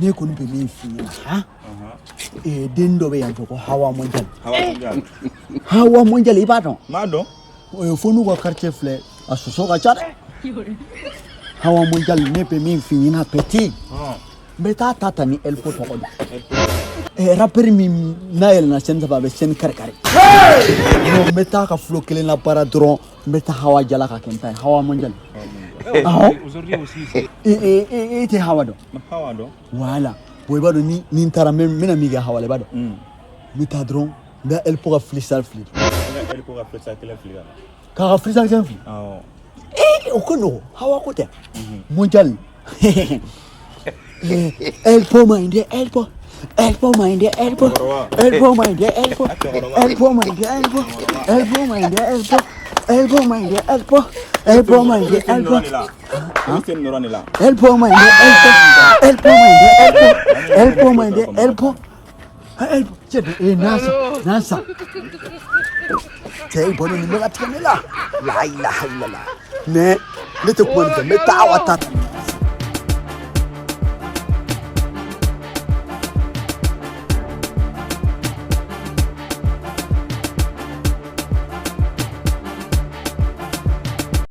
ne ko be min fini ha den do be yanto ko hawa mondial ibadan ma don o fonu ko quartier fleur asuso ka chare hawa mondial ne be min fini na petit beta tata ni elpo to ko rapper mi nael na sen ba be sen karkare no beta ka flow kelen la para dron beta hawa jala ka kenta hawa mondial aujourd'hui aussi te hawa do voilà boy bado ni tara men amiga hawa le bado mi ta dron be elpo ka flisal flir elpo ka flisal kelen flir ka flisal kelen flir o kono hawa ko te mondial elpo mind elpo mind elpo mind elpo mind elpo mind elpo mind elpo Christian Noranila elpo mind elpo nasa sei bono ni mega tkanela la ilaha illallah ne te ko me tawa tata